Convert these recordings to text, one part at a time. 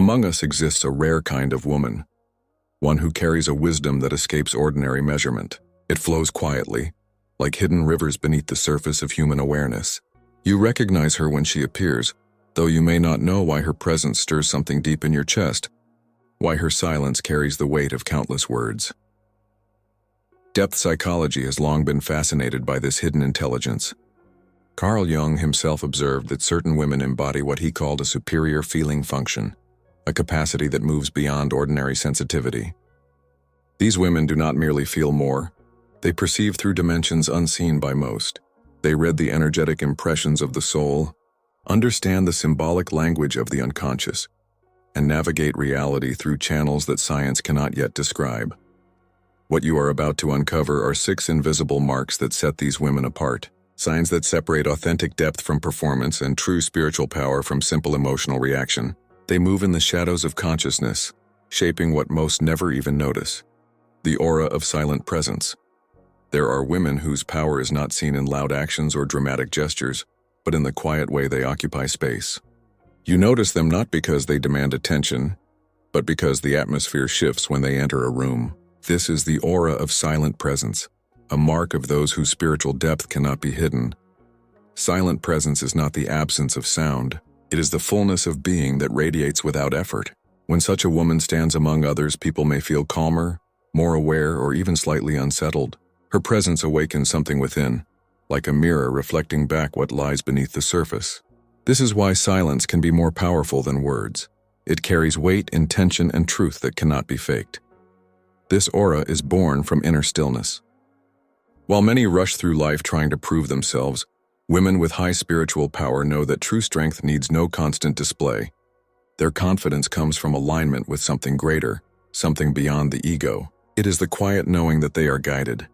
Among us exists a rare kind of woman, one who carries a wisdom that escapes ordinary measurement. It flows quietly, like hidden rivers beneath the surface of human awareness. You recognize her when she appears, though you may not know why her presence stirs something deep in your chest, why her silence carries the weight of countless words. Depth psychology has long been fascinated by this hidden intelligence. Carl Jung himself observed that certain women embody what he called a superior feeling function, a capacity that moves beyond ordinary sensitivity. These women do not merely feel more, they perceive through dimensions unseen by most. They read the energetic impressions of the soul, understand the symbolic language of the unconscious, and navigate reality through channels that science cannot yet describe. What you are about to uncover are 6 invisible marks that set these women apart, signs that separate authentic depth from performance and true spiritual power from simple emotional reaction. They move in the shadows of consciousness, shaping what most never even notice. The aura of silent presence. There are women whose power is not seen in loud actions or dramatic gestures, but in the quiet way they occupy space. You notice them not because they demand attention, but because the atmosphere shifts when they enter a room. This is the aura of silent presence, a mark of those whose spiritual depth cannot be hidden. Silent presence is not the absence of sound. It is the fullness of being that radiates without effort. When such a woman stands among others, people may feel calmer, more aware, or even slightly unsettled. Her presence awakens something within, like a mirror reflecting back what lies beneath the surface. This is why silence can be more powerful than words. It carries weight, intention, and truth that cannot be faked. This aura is born from inner stillness. While many rush through life trying to prove themselves, women with high spiritual power know that true strength needs no constant display. Their confidence comes from alignment with something greater, something beyond the ego. It is the quiet knowing that they are guided,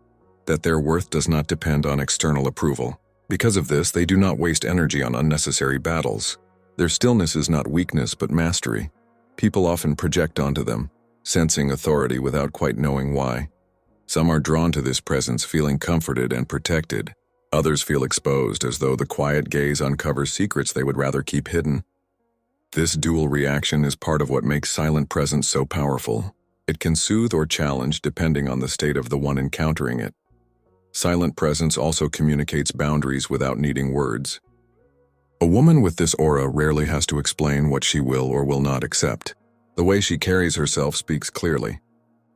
that their worth does not depend on external approval. Because of this, they do not waste energy on unnecessary battles. Their stillness is not weakness but mastery. People often project onto them, sensing authority without quite knowing why. Some are drawn to this presence feeling comforted and protected. Others feel exposed as though the quiet gaze uncovers secrets they would rather keep hidden. This dual reaction is part of what makes silent presence so powerful. It can soothe or challenge depending on the state of the one encountering it. Silent presence also communicates boundaries without needing words. A woman with this aura rarely has to explain what she will or will not accept. The way she carries herself speaks clearly.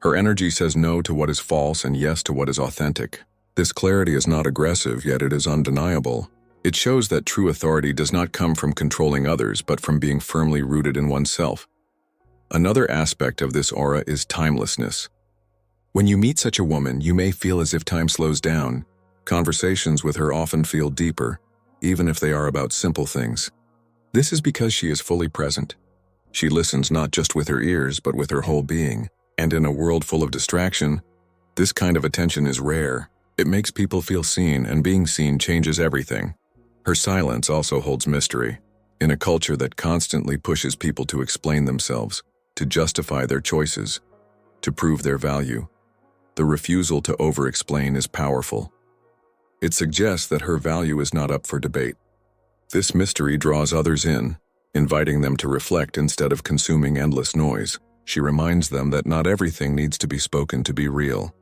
Her energy says no to what is false and yes to what is authentic. This clarity is not aggressive, yet it is undeniable. It shows that true authority does not come from controlling others, but from being firmly rooted in oneself. Another aspect of this aura is timelessness. When you meet such a woman, you may feel as if time slows down. Conversations with her often feel deeper, even if they are about simple things. This is because she is fully present. She listens not just with her ears, but with her whole being. And in a world full of distraction, this kind of attention is rare. It makes people feel seen, and being seen changes everything. Her silence also holds mystery. In a culture that constantly pushes people to explain themselves, to justify their choices, to prove their value, the refusal to over-explain is powerful. It suggests that her value is not up for debate. This mystery draws others in, inviting them to reflect instead of consuming endless noise. She reminds them that not everything needs to be spoken to be real.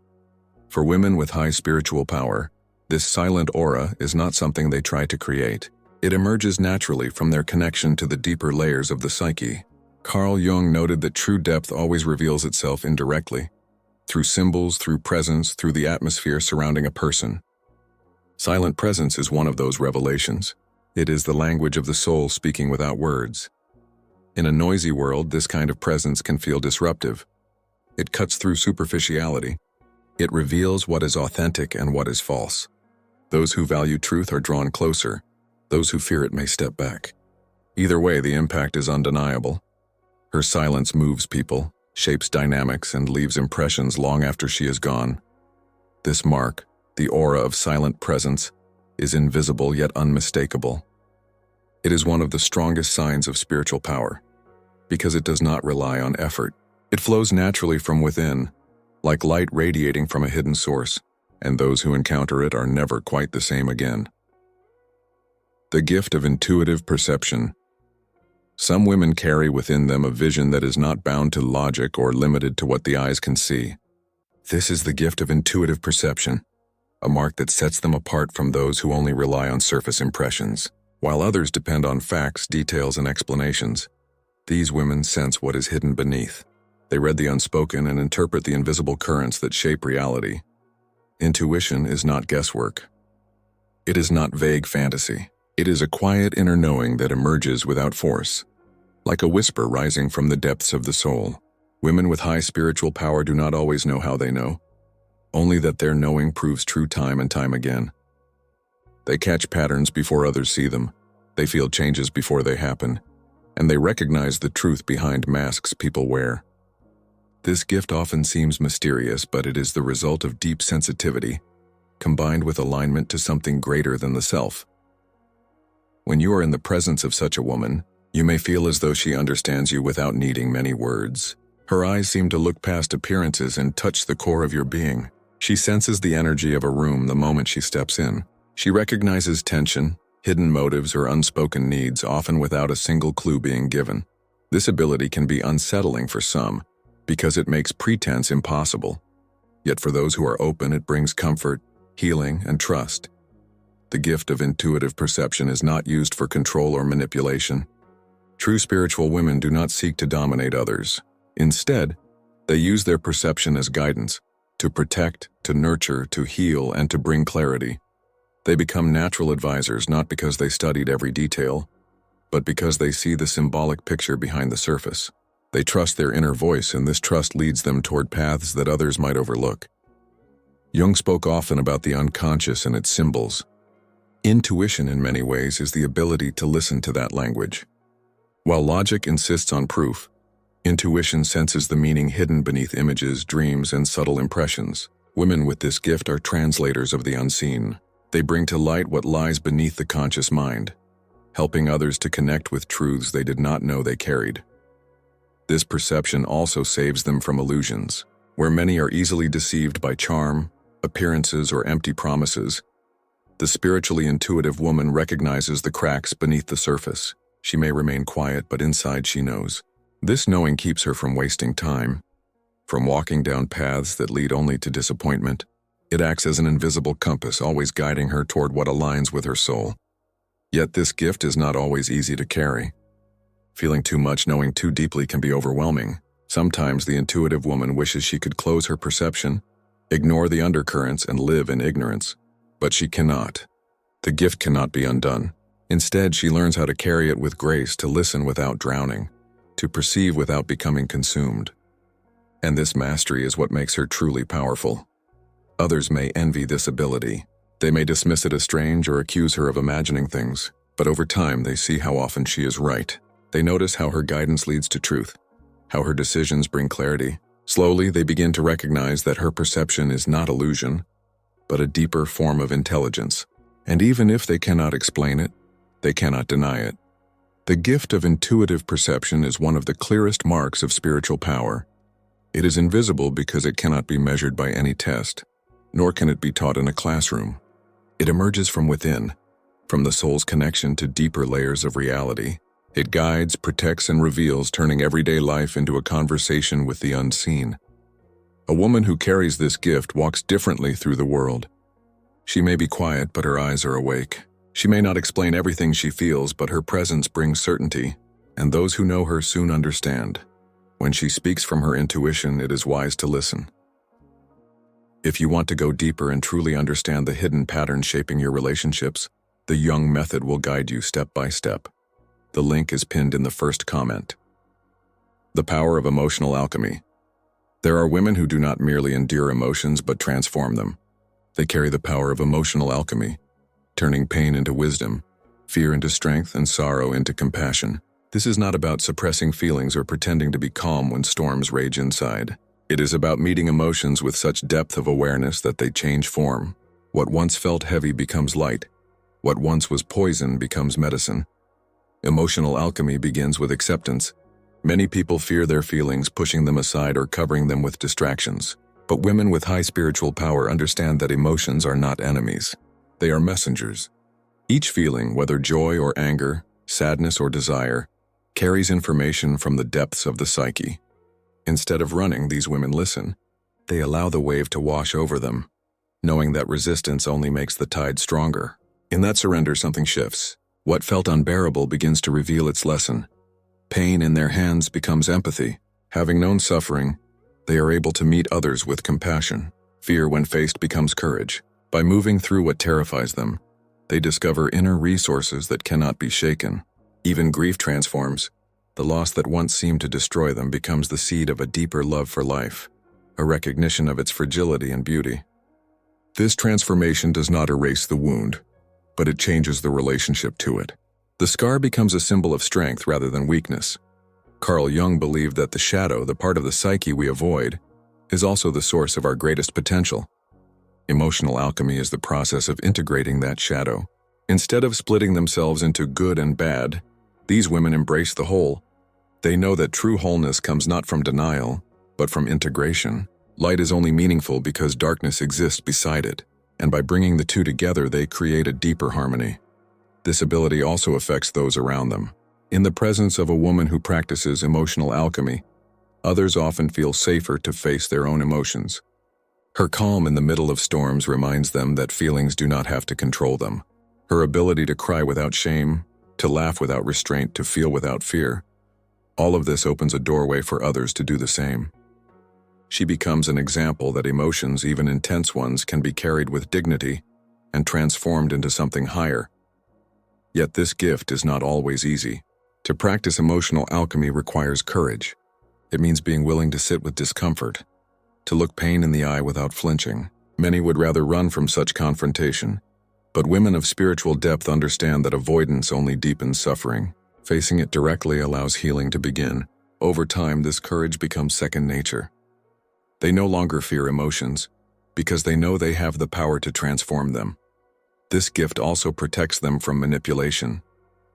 For women with high spiritual power, this silent aura is not something they try to create. It emerges naturally from their connection to the deeper layers of the psyche. Carl Jung noted that true depth always reveals itself indirectly, through symbols, through presence, through the atmosphere surrounding a person. Silent presence is one of those revelations. It is the language of the soul speaking without words. In a noisy world, this kind of presence can feel disruptive. It cuts through superficiality. It reveals what is authentic and what is false. Those who value truth are drawn closer. Those who fear it may step back. Either way, the impact is undeniable. Her silence moves people, shapes dynamics, and leaves impressions long after she is gone. This mark, the aura of silent presence, is invisible yet unmistakable. It is one of the strongest signs of spiritual power, because it does not rely on effort. It flows naturally from within, like light radiating from a hidden source, and those who encounter it are never quite the same again. The gift of intuitive perception. Some women carry within them a vision that is not bound to logic or limited to what the eyes can see. This is the gift of intuitive perception, a mark that sets them apart from those who only rely on surface impressions. While others depend on facts, details, and explanations, these women sense what is hidden beneath. They read the unspoken and interpret the invisible currents that shape reality. Intuition is not guesswork. It is not vague fantasy. It is a quiet inner knowing that emerges without force, like a whisper rising from the depths of the soul. Women with high spiritual power do not always know how they know, only that their knowing proves true time and time again. They catch patterns before others see them, they feel changes before they happen, and they recognize the truth behind masks people wear. This gift often seems mysterious, but it is the result of deep sensitivity, combined with alignment to something greater than the self. When you are in the presence of such a woman, you may feel as though she understands you without needing many words. Her eyes seem to look past appearances and touch the core of your being. She senses the energy of a room the moment she steps in. She recognizes tension, hidden motives, or unspoken needs, often without a single clue being given. This ability can be unsettling for some, because it makes pretense impossible. Yet for those who are open, it brings comfort, healing, and trust. The gift of intuitive perception is not used for control or manipulation. True spiritual women do not seek to dominate others. Instead, they use their perception as guidance, to protect, to nurture, to heal, and to bring clarity. They become natural advisors not because they studied every detail, but because they see the symbolic picture behind the surface. They trust their inner voice, and this trust leads them toward paths that others might overlook. Jung spoke often about the unconscious and its symbols. Intuition, in many ways, is the ability to listen to that language. While logic insists on proof, intuition senses the meaning hidden beneath images, dreams, and subtle impressions. Women with this gift are translators of the unseen. They bring to light what lies beneath the conscious mind, helping others to connect with truths they did not know they carried. This perception also saves them from illusions, where many are easily deceived by charm, appearances, or empty promises. The spiritually intuitive woman recognizes the cracks beneath the surface. She may remain quiet, but inside she knows. This knowing keeps her from wasting time, from walking down paths that lead only to disappointment. It acts as an invisible compass, always guiding her toward what aligns with her soul. Yet this gift is not always easy to carry. Feeling too much, knowing too deeply can be overwhelming. Sometimes the intuitive woman wishes she could close her perception, ignore the undercurrents, and live in ignorance. But she cannot. The gift cannot be undone. Instead, she learns how to carry it with grace, to listen without drowning, to perceive without becoming consumed. And this mastery is what makes her truly powerful. Others may envy this ability. They may dismiss it as strange or accuse her of imagining things, but over time they see how often she is right. They notice how her guidance leads to truth, how her decisions bring clarity. Slowly, they begin to recognize that her perception is not illusion, but a deeper form of intelligence. And even if they cannot explain it, they cannot deny it. The gift of intuitive perception is one of the clearest marks of spiritual power. It is invisible because it cannot be measured by any test, nor can it be taught in a classroom. It emerges from within, from the soul's connection to deeper layers of reality. It guides, protects, and reveals, turning everyday life into a conversation with the unseen. A woman who carries this gift walks differently through the world. She may be quiet, but her eyes are awake. She may not explain everything she feels, but her presence brings certainty, and those who know her soon understand. When she speaks from her intuition, it is wise to listen. If you want to go deeper and truly understand the hidden patterns shaping your relationships, the Jung Method will guide you step by step. The link is pinned in the first comment. The Power of Emotional Alchemy. There are women who do not merely endure emotions but transform them. They carry the power of emotional alchemy, turning pain into wisdom, fear into strength, and sorrow into compassion. This is not about suppressing feelings or pretending to be calm when storms rage inside. It is about meeting emotions with such depth of awareness that they change form. What once felt heavy becomes light. What once was poison becomes medicine. Emotional alchemy begins with acceptance. Many people fear their feelings, pushing them aside or covering them with distractions. But women with high spiritual power understand that emotions are not enemies. They are messengers. Each feeling, whether joy or anger, sadness or desire, carries information from the depths of the psyche. Instead of running, these women listen. They allow the wave to wash over them, knowing that resistance only makes the tide stronger. In that surrender, something shifts. What felt unbearable begins to reveal its lesson. Pain in their hands becomes empathy. Having known suffering, they are able to meet others with compassion. Fear, when faced, becomes courage. By moving through what terrifies them, they discover inner resources that cannot be shaken. Even grief transforms. The loss that once seemed to destroy them becomes the seed of a deeper love for life, a recognition of its fragility and beauty. This transformation does not erase the wound, but it changes the relationship to it. The scar becomes a symbol of strength rather than weakness. Carl Jung believed that the shadow, the part of the psyche we avoid, is also the source of our greatest potential. Emotional alchemy is the process of integrating that shadow. Instead of splitting themselves into good and bad, these women embrace the whole. They know that true wholeness comes not from denial, but from integration. Light is only meaningful because darkness exists beside it, and by bringing the two together, they create a deeper harmony. This ability also affects those around them. In the presence of a woman who practices emotional alchemy, others often feel safer to face their own emotions. Her calm in the middle of storms reminds them that feelings do not have to control them. Her ability to cry without shame, to laugh without restraint, to feel without fear, all of this opens a doorway for others to do the same. She becomes an example that emotions, even intense ones, can be carried with dignity and transformed into something higher. Yet this gift is not always easy. To practice emotional alchemy requires courage. It means being willing to sit with discomfort, to look pain in the eye without flinching. Many would rather run from such confrontation, but women of spiritual depth understand that avoidance only deepens suffering. Facing it directly allows healing to begin. Over time, this courage becomes second nature. They no longer fear emotions, because they know they have the power to transform them. This gift also protects them from manipulation.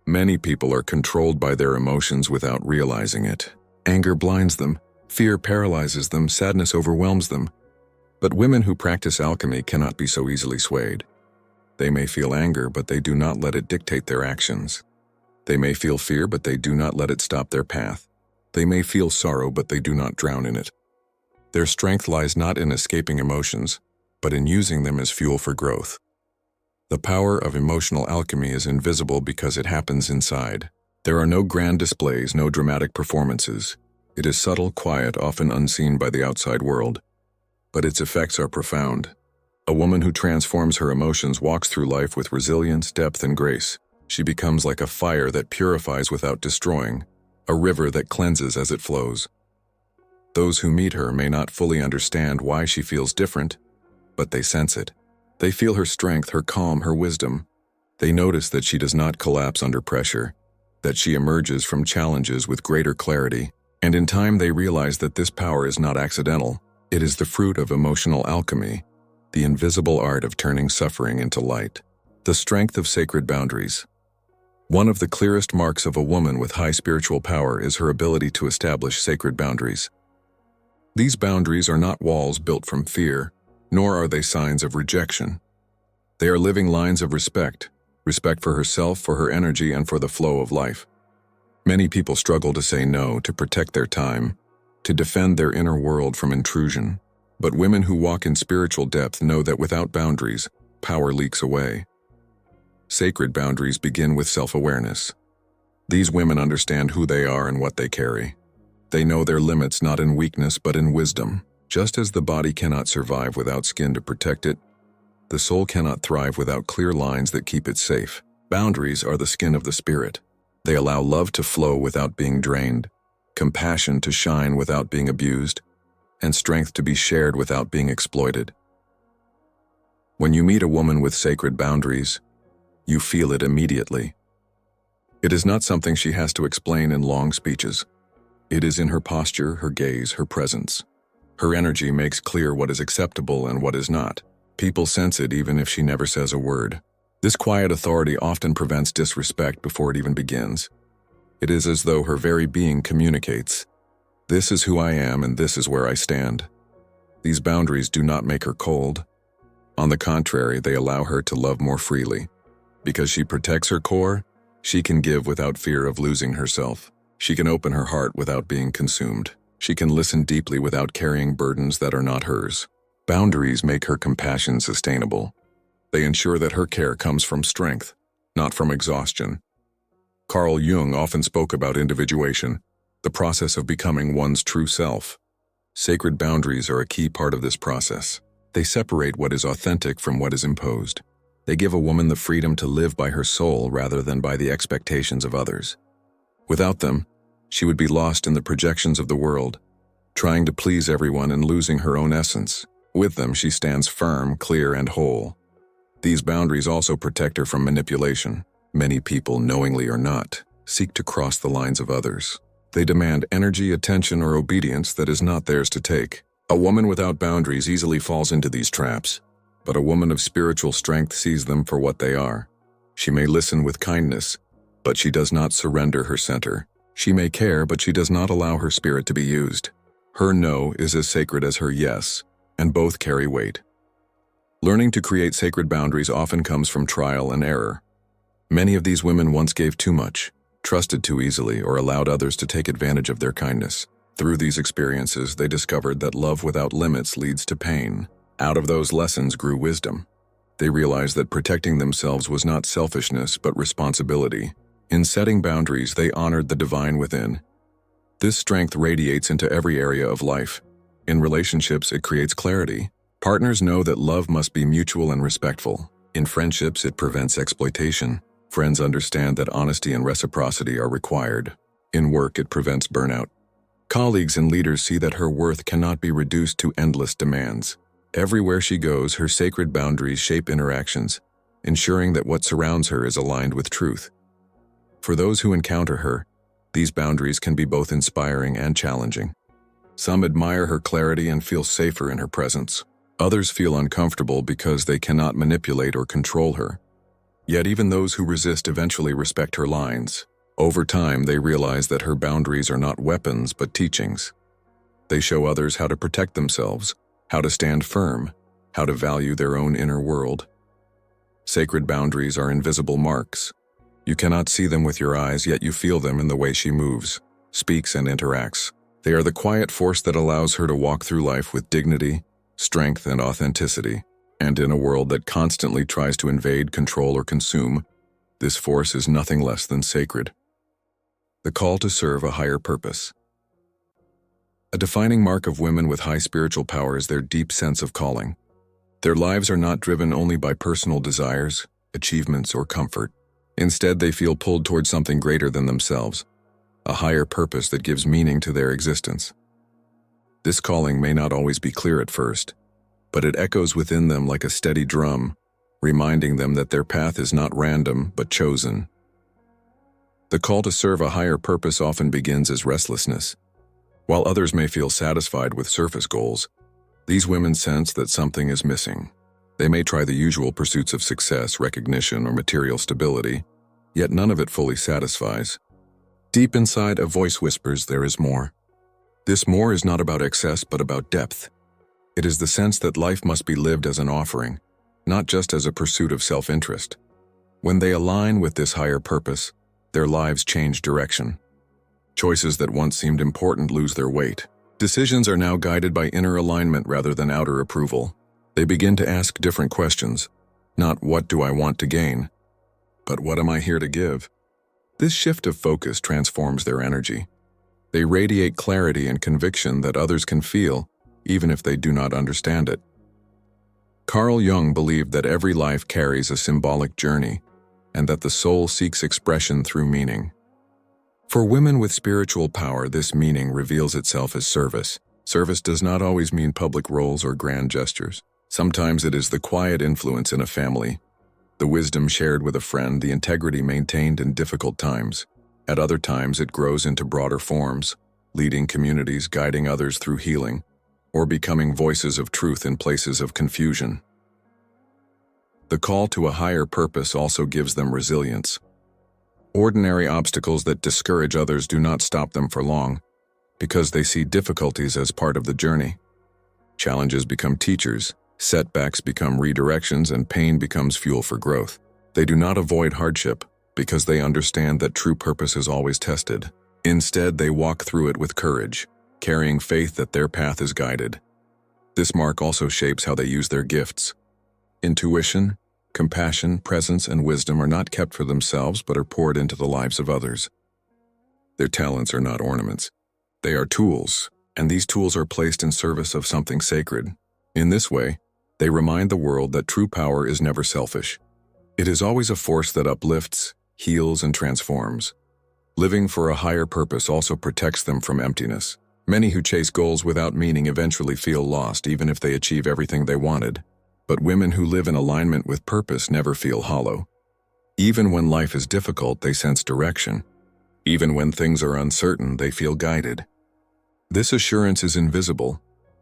Many people are controlled by their emotions without realizing it. Anger blinds them, fear paralyzes them, sadness overwhelms them. But women who practice alchemy cannot be so easily swayed. They may feel anger, but they do not let it dictate their actions. They may feel fear, but they do not let it stop their path. They may feel sorrow, but they do not drown in it. Their strength lies not in escaping emotions, but in using them as fuel for growth. The power of emotional alchemy is invisible because it happens inside. There are no grand displays, no dramatic performances. It is subtle, quiet, often unseen by the outside world. But its effects are profound. A woman who transforms her emotions walks through life with resilience, depth, and grace. She becomes like a fire that purifies without destroying, a river that cleanses as it flows. Those who meet her may not fully understand why she feels different, but they sense it. They feel her strength, her calm, her wisdom. They notice that she does not collapse under pressure, that she emerges from challenges with greater clarity, and in time they realize that this power is not accidental. It is the fruit of emotional alchemy, the invisible art of turning suffering into light. The strength of sacred boundaries. One of the clearest marks of a woman with high spiritual power is her ability to establish sacred boundaries. These boundaries are not walls built from fear, nor are they signs of rejection. They are living lines of respect for herself, for her energy, and for the flow of life. Many people struggle to say no, to protect their time, to defend their inner world from intrusion. But women who walk in spiritual depth know that without boundaries, power leaks away. Sacred boundaries begin with self-awareness. These women understand who they are and what they carry. They know their limits not in weakness but in wisdom. Just as the body cannot survive without skin to protect it, the soul cannot thrive without clear lines that keep it safe. Boundaries are the skin of the spirit. They allow love to flow without being drained, compassion to shine without being abused, and strength to be shared without being exploited. When you meet a woman with sacred boundaries, you feel it immediately. It is not something she has to explain in long speeches. It is in her posture, her gaze, her presence. Her energy makes clear what is acceptable and what is not. People sense it even if she never says a word. This quiet authority often prevents disrespect before it even begins. It is as though her very being communicates, "This is who I am and this is where I stand." These boundaries do not make her cold. On the contrary, they allow her to love more freely. Because she protects her core, she can give without fear of losing herself. She can open her heart without being consumed. She can listen deeply without carrying burdens that are not hers. Boundaries make her compassion sustainable. They ensure that her care comes from strength, not from exhaustion. Carl Jung often spoke about individuation, the process of becoming one's true self. Sacred boundaries are a key part of this process. They separate what is authentic from what is imposed. They give a woman the freedom to live by her soul rather than by the expectations of others. Without them, she would be lost in the projections of the world, trying to please everyone and losing her own essence. With them, she stands firm, clear, and whole. These boundaries also protect her from manipulation. Many people, knowingly or not, seek to cross the lines of others. They demand energy, attention, or obedience that is not theirs to take. A woman without boundaries easily falls into these traps, but a woman of spiritual strength sees them for what they are. She may listen with kindness, but she does not surrender her center. She may care, but she does not allow her spirit to be used. Her no is as sacred as her yes, and both carry weight. Learning to create sacred boundaries often comes from trial and error. Many of these women once gave too much, trusted too easily, or allowed others to take advantage of their kindness. Through these experiences, they discovered that love without limits leads to pain. Out of those lessons grew wisdom. They realized that protecting themselves was not selfishness, but responsibility. In setting boundaries, they honored the divine within. This strength radiates into every area of life. In relationships, it creates clarity. Partners know that love must be mutual and respectful. In friendships, it prevents exploitation. Friends understand that honesty and reciprocity are required. In work, it prevents burnout. Colleagues and leaders see that her worth cannot be reduced to endless demands. Everywhere she goes, her sacred boundaries shape interactions, ensuring that what surrounds her is aligned with truth. For those who encounter her, these boundaries can be both inspiring and challenging. Some admire her clarity and feel safer in her presence. Others feel uncomfortable because they cannot manipulate or control her. Yet even those who resist eventually respect her lines. Over time, they realize that her boundaries are not weapons but teachings. They show others how to protect themselves, how to stand firm, how to value their own inner world. Sacred boundaries are invisible marks. You cannot see them with your eyes, yet you feel them in the way she moves, speaks, and interacts. They are the quiet force that allows her to walk through life with dignity, strength, and authenticity. And in a world that constantly tries to invade, control, or consume, this force is nothing less than sacred. The call to serve a higher purpose. A defining mark of women with high spiritual power is their deep sense of calling. Their lives are not driven only by personal desires, achievements, or comfort. Instead, they feel pulled toward something greater than themselves, a higher purpose that gives meaning to their existence. This calling may not always be clear at first, but it echoes within them like a steady drum, reminding them that their path is not random but chosen. The call to serve a higher purpose often begins as restlessness. While others may feel satisfied with surface goals, these women sense that something is missing. They may try the usual pursuits of success, recognition, or material stability, yet none of it fully satisfies. Deep inside, a voice whispers there is more. This more is not about excess but about depth. It is the sense that life must be lived as an offering, not just as a pursuit of self-interest. When they align with this higher purpose, their lives change direction. Choices that once seemed important lose their weight. Decisions are now guided by inner alignment rather than outer approval. They begin to ask different questions, not what do I want to gain, but what am I here to give? This shift of focus transforms their energy. They radiate clarity and conviction that others can feel, even if they do not understand it. Carl Jung believed that every life carries a symbolic journey, and that the soul seeks expression through meaning. For women with spiritual power, this meaning reveals itself as service. Service does not always mean public roles or grand gestures. Sometimes it is the quiet influence in a family, the wisdom shared with a friend, the integrity maintained in difficult times. At other times, it grows into broader forms, leading communities, guiding others through healing, or becoming voices of truth in places of confusion. The call to a higher purpose also gives them resilience. Ordinary obstacles that discourage others do not stop them for long, because they see difficulties as part of the journey. Challenges become teachers, setbacks become redirections, and pain becomes fuel for growth. They do not avoid hardship, because they understand that true purpose is always tested. Instead, they walk through it with courage, carrying faith that their path is guided. This mark also shapes how they use their gifts. Intuition, compassion, presence, and wisdom are not kept for themselves but are poured into the lives of others. Their talents are not ornaments. They are tools, and these tools are placed in service of something sacred. In this way, they remind the world that true power is never selfish. It is always a force that uplifts, heals, and transforms. Living for a higher purpose also protects them from emptiness. Many who chase goals without meaning eventually feel lost even if they achieve everything they wanted. But women who live in alignment with purpose never feel hollow. Even when life is difficult, they sense direction. Even when things are uncertain, they feel guided. This assurance is invisible,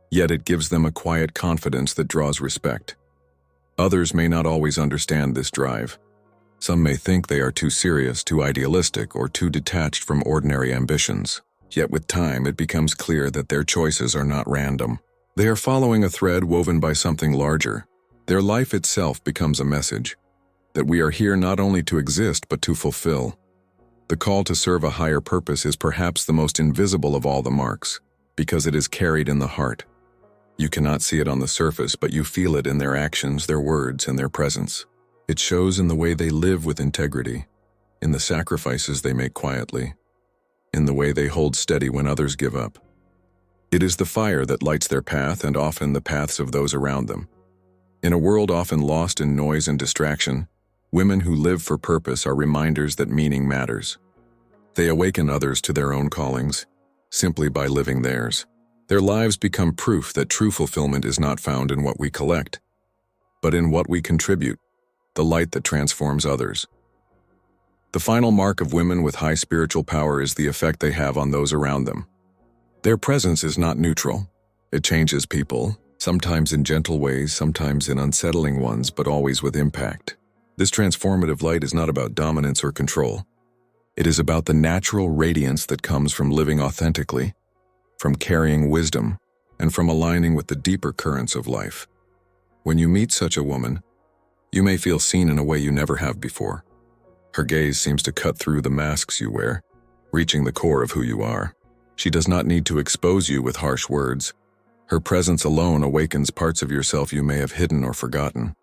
yet it gives them a quiet confidence that draws respect. Others may not always understand this drive. Some may think they are too serious, too idealistic, or too detached from ordinary ambitions. Yet with time, it becomes clear that their choices are not random. They are following a thread woven by something larger. Their life itself becomes a message that we are here not only to exist but to fulfill. The call to serve a higher purpose is perhaps the most invisible of all the marks, because it is carried in the heart. You cannot see it on the surface, but you feel it in their actions, their words, and their presence. It shows in the way they live with integrity, in the sacrifices they make quietly, in the way they hold steady when others give up. It is the fire that lights their path and often the paths of those around them. In a world often lost in noise and distraction, women who live for purpose are reminders that meaning matters. They awaken others to their own callings, simply by living theirs. Their lives become proof that true fulfillment is not found in what we collect, but in what we contribute, the light that transforms others. The final mark of women with high spiritual power is the effect they have on those around them. Their presence is not neutral. It changes people, sometimes in gentle ways, sometimes in unsettling ones, but always with impact. This transformative light is not about dominance or control. It is about the natural radiance that comes from living authentically, from carrying wisdom, and from aligning with the deeper currents of life. When you meet such a woman, you may feel seen in a way you never have before. Her gaze seems to cut through the masks you wear, reaching the core of who you are. She does not need to expose you with harsh words. Her presence alone awakens parts of yourself you may have hidden or forgotten.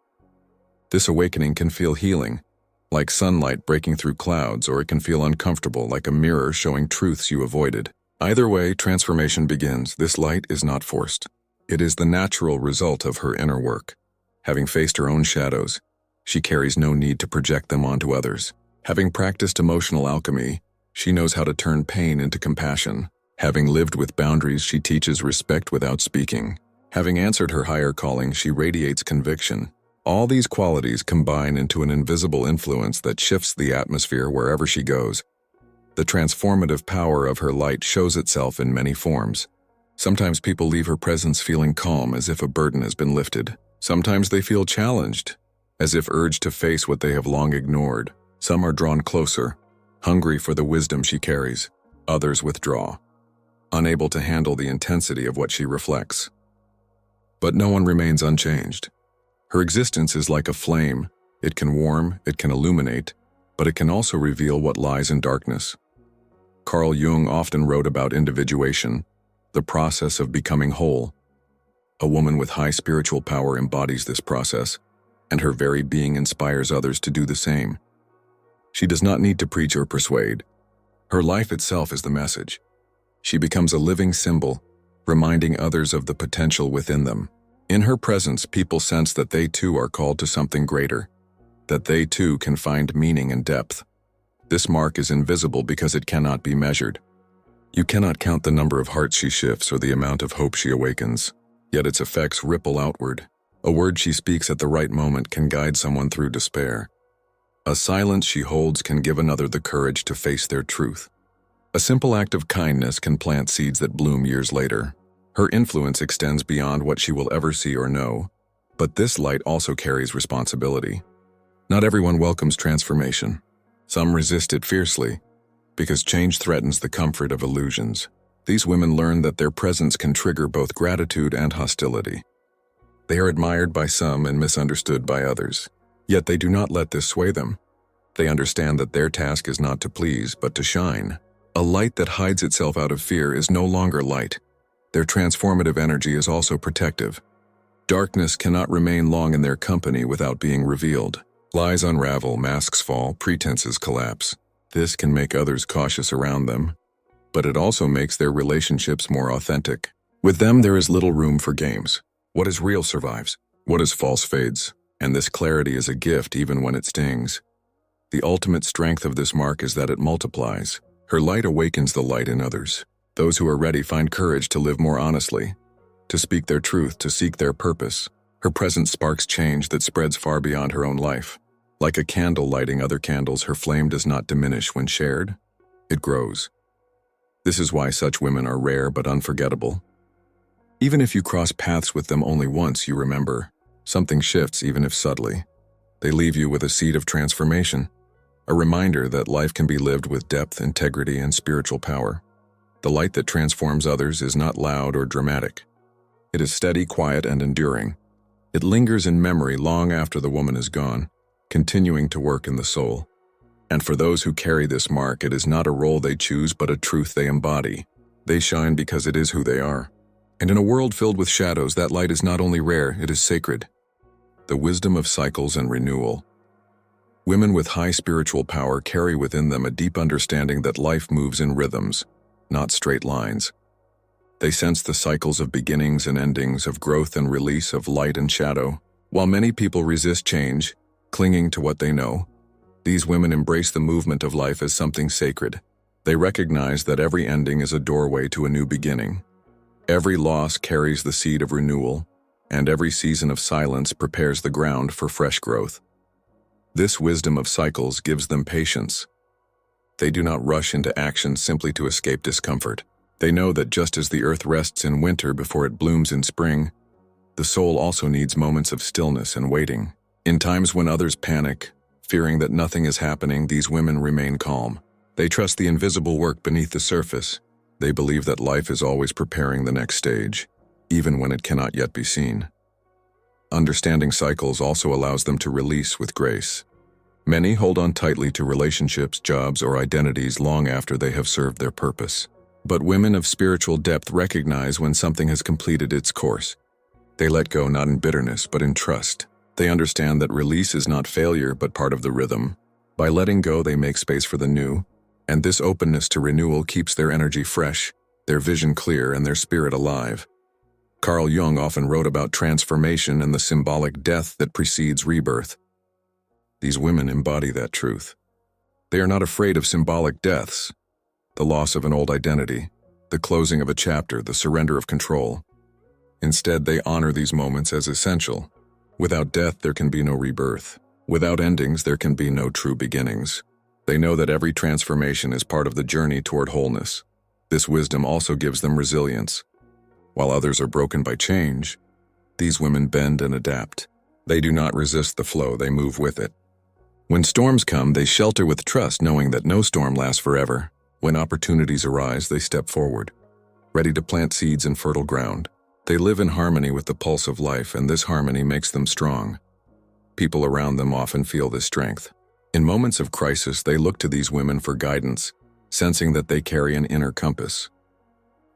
This awakening can feel healing, like sunlight breaking through clouds, or it can feel uncomfortable, like a mirror showing truths you avoided. Either way, transformation begins. This light is not forced. It is the natural result of her inner work. Having faced her own shadows, she carries no need to project them onto others. Having practiced emotional alchemy, she knows how to turn pain into compassion. Having lived with boundaries, she teaches respect without speaking. Having answered her higher calling, she radiates conviction. All these qualities combine into an invisible influence that shifts the atmosphere wherever she goes. The transformative power of her light shows itself in many forms. Sometimes people leave her presence feeling calm, as if a burden has been lifted. Sometimes they feel challenged, as if urged to face what they have long ignored. Some are drawn closer, hungry for the wisdom she carries. Others withdraw, unable to handle the intensity of what she reflects. But no one remains unchanged. Her existence is like a flame. It can warm, it can illuminate, but it can also reveal what lies in darkness. Carl Jung often wrote about individuation, the process of becoming whole. A woman with high spiritual power embodies this process, and her very being inspires others to do the same. She does not need to preach or persuade. Her life itself is the message. She becomes a living symbol, reminding others of the potential within them. In her presence, people sense that they too are called to something greater, that they too can find meaning and depth. This mark is invisible because it cannot be measured. You cannot count the number of hearts she shifts or the amount of hope she awakens, yet its effects ripple outward. A word she speaks at the right moment can guide someone through despair. A silence she holds can give another the courage to face their truth. A simple act of kindness can plant seeds that bloom years later. Her influence extends beyond what she will ever see or know, but this light also carries responsibility. Not everyone welcomes transformation. Some resist it fiercely, because change threatens the comfort of illusions. These women learn that their presence can trigger both gratitude and hostility. They are admired by some and misunderstood by others. Yet they do not let this sway them. They understand that their task is not to please, but to shine. A light that hides itself out of fear is no longer light. Their transformative energy is also protective. Darkness cannot remain long in their company without being revealed. Lies unravel, masks fall, pretenses collapse. This can make others cautious around them, but it also makes their relationships more authentic. With them, there is little room for games. What is real survives. What is false fades. And this clarity is a gift even when it stings. The ultimate strength of this mark is that it multiplies. Her light awakens the light in others. Those who are ready find courage to live more honestly, to speak their truth, to seek their purpose. Her presence sparks change that spreads far beyond her own life. Like a candle lighting other candles, her flame does not diminish when shared. It grows. This is why such women are rare but unforgettable. Even if you cross paths with them only once, you remember. Something shifts, even if subtly. They leave you with a seed of transformation, a reminder that life can be lived with depth, integrity, and spiritual power. The light that transforms others is not loud or dramatic. It is steady, quiet, and enduring. It lingers in memory long after the woman is gone, continuing to work in the soul. And for those who carry this mark, it is not a role they choose, but a truth they embody. They shine because it is who they are. And in a world filled with shadows, that light is not only rare, it is sacred. The wisdom of cycles and renewal. Women with high spiritual power carry within them a deep understanding that life moves in rhythms, not straight lines. They sense the cycles of beginnings and endings, of growth and release, of light and shadow. While many people resist change, clinging to what they know, these women embrace the movement of life as something sacred. They recognize that every ending is a doorway to a new beginning. Every loss carries the seed of renewal, and every season of silence prepares the ground for fresh growth. This wisdom of cycles gives them patience. They do not rush into action simply to escape discomfort. They know that just as the earth rests in winter before it blooms in spring, the soul also needs moments of stillness and waiting. In times when others panic, fearing that nothing is happening, these women remain calm. They trust the invisible work beneath the surface. They believe that life is always preparing the next stage, even when it cannot yet be seen. Understanding cycles also allows them to release with grace. Many hold on tightly to relationships, jobs, or identities long after they have served their purpose. But women of spiritual depth recognize when something has completed its course. They let go not in bitterness, but in trust. They understand that release is not failure, but part of the rhythm. By letting go, they make space for the new, and this openness to renewal keeps their energy fresh, their vision clear, and their spirit alive. Carl Jung often wrote about transformation and the symbolic death that precedes rebirth. These women embody that truth. They are not afraid of symbolic deaths, the loss of an old identity, the closing of a chapter, the surrender of control. Instead, they honor these moments as essential. Without death, there can be no rebirth. Without endings, there can be no true beginnings. They know that every transformation is part of the journey toward wholeness. This wisdom also gives them resilience. While others are broken by change, these women bend and adapt. They do not resist the flow, they move with it. When storms come, they shelter with trust, knowing that no storm lasts forever. When opportunities arise, they step forward, ready to plant seeds in fertile ground. They live in harmony with the pulse of life, and this harmony makes them strong. People around them often feel this strength. In moments of crisis, they look to these women for guidance, sensing that they carry an inner compass.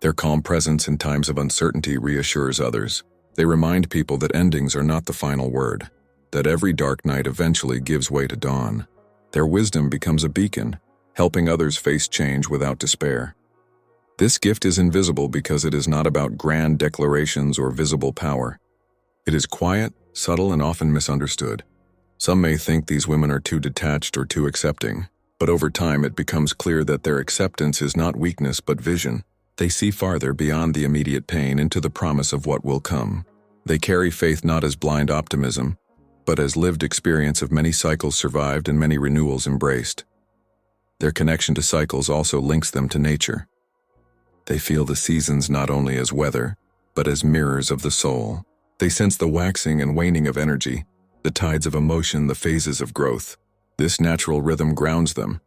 Their calm presence in times of uncertainty reassures others. They remind people that endings are not the final word, that every dark night eventually gives way to dawn. Their wisdom becomes a beacon, helping others face change without despair. This gift is invisible because it is not about grand declarations or visible power. It is quiet, subtle, and often misunderstood. Some may think these women are too detached or too accepting, but over time it becomes clear that their acceptance is not weakness but vision. They see farther beyond the immediate pain into the promise of what will come. They carry faith not as blind optimism, but as lived experience of many cycles survived and many renewals embraced. Their connection to cycles also links them to nature. They feel the seasons not only as weather, but as mirrors of the soul. They sense the waxing and waning of energy, the tides of emotion, the phases of growth. This natural rhythm grounds them,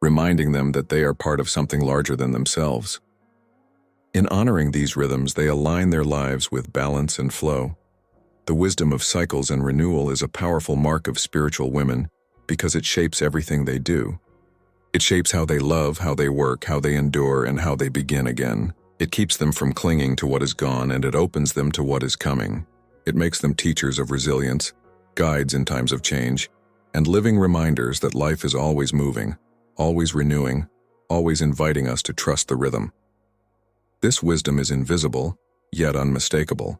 reminding them that they are part of something larger than themselves. In honoring these rhythms, they align their lives with balance and flow. The wisdom of cycles and renewal is a powerful mark of spiritual women because it shapes everything they do. It shapes how they love, how they work, how they endure, and how they begin again. It keeps them from clinging to what is gone, and it opens them to what is coming. It makes them teachers of resilience, guides in times of change, and living reminders that life is always moving, always renewing, always inviting us to trust the rhythm. This wisdom is invisible, yet unmistakable.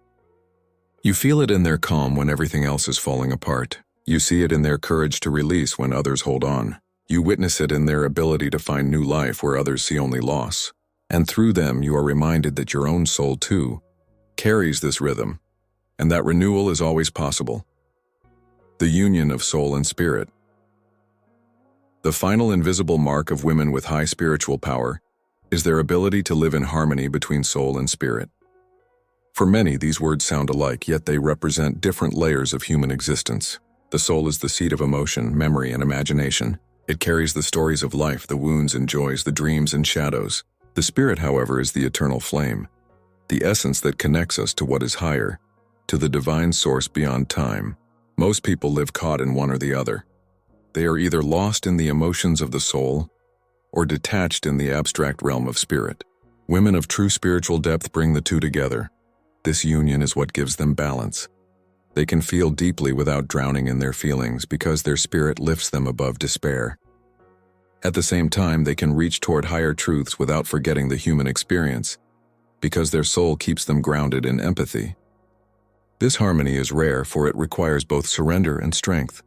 You feel it in their calm when everything else is falling apart. You see it in their courage to release when others hold on. You witness it in their ability to find new life where others see only loss. And through them, you are reminded that your own soul, too, carries this rhythm, and that renewal is always possible. The union of soul and spirit. The final invisible mark of women with high spiritual power is their ability to live in harmony between soul and spirit. For many, these words sound alike, yet they represent different layers of human existence. The soul is the seat of emotion, memory, and imagination. It carries the stories of life, the wounds and joys, the dreams and shadows. The spirit, however, is the eternal flame, the essence that connects us to what is higher, to the divine source beyond time. Most people live caught in one or the other. They are either lost in the emotions of the soul or detached in the abstract realm of spirit. Women of true spiritual depth bring the two together. This union is what gives them balance. They can feel deeply without drowning in their feelings because their spirit lifts them above despair. At the same time, they can reach toward higher truths without forgetting the human experience because their soul keeps them grounded in empathy. This harmony is rare, for it requires both surrender and strength.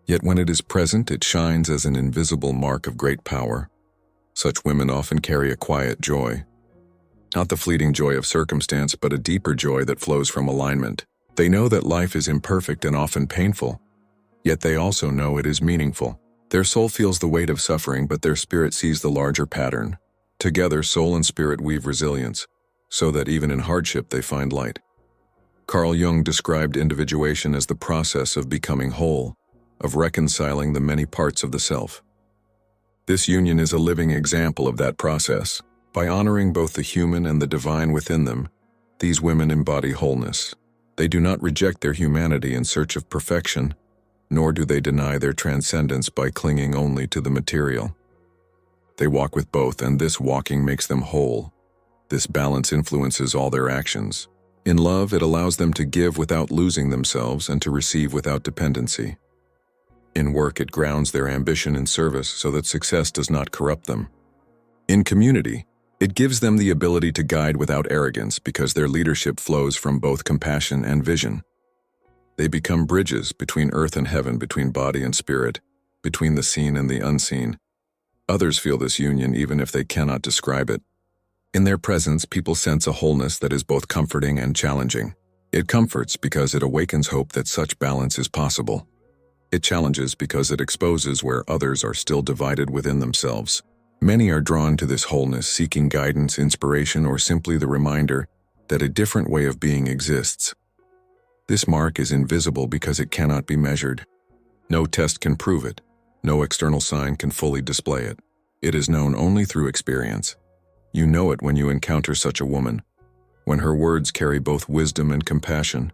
Yet when it is present, it shines as an invisible mark of great power. Such women often carry a quiet joy. Not the fleeting joy of circumstance, but a deeper joy that flows from alignment. They know that life is imperfect and often painful, yet they also know it is meaningful. Their soul feels the weight of suffering, but their spirit sees the larger pattern. Together, soul and spirit weave resilience, so that even in hardship they find light. Carl Jung described individuation as the process of becoming whole, of reconciling the many parts of the self. This union is a living example of that process. By honoring both the human and the divine within them, these women embody wholeness. They do not reject their humanity in search of perfection, nor do they deny their transcendence by clinging only to the material. They walk with both, and this walking makes them whole. This balance influences all their actions. In love, it allows them to give without losing themselves and to receive without dependency. In work, it grounds their ambition in service so that success does not corrupt them. In community, it gives them the ability to guide without arrogance because their leadership flows from both compassion and vision. They become bridges between earth and heaven, between body and spirit, between the seen and the unseen. Others feel this union even if they cannot describe it. In their presence, people sense a wholeness that is both comforting and challenging. It comforts because it awakens hope that such balance is possible. It challenges because it exposes where others are still divided within themselves. Many are drawn to this wholeness, seeking guidance, inspiration, or simply the reminder that a different way of being exists. This mark is invisible because it cannot be measured. No test can prove it. No external sign can fully display it. It is known only through experience. You know it when you encounter such a woman, when her words carry both wisdom and compassion,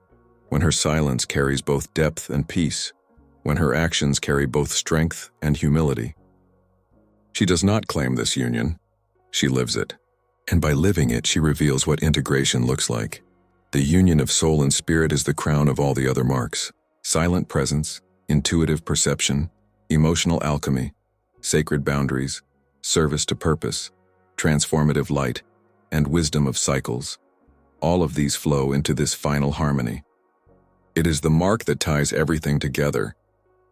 when her silence carries both depth and peace, when her actions carry both strength and humility. She does not claim this union. She lives it. And by living it, she reveals what integration looks like. The union of soul and spirit is the crown of all the other marks. Silent presence, intuitive perception, emotional alchemy, sacred boundaries, service to purpose, transformative light, and wisdom of cycles. All of these flow into this final harmony. It is the mark that ties everything together,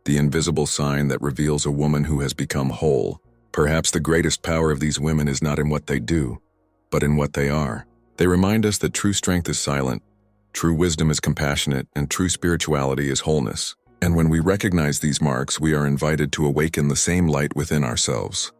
the invisible sign that reveals a woman who has become whole. Perhaps the greatest power of these women is not in what they do, but in what they are. They remind us that true strength is silent, true wisdom is compassionate, and true spirituality is wholeness. And when we recognize these marks, we are invited to awaken the same light within ourselves.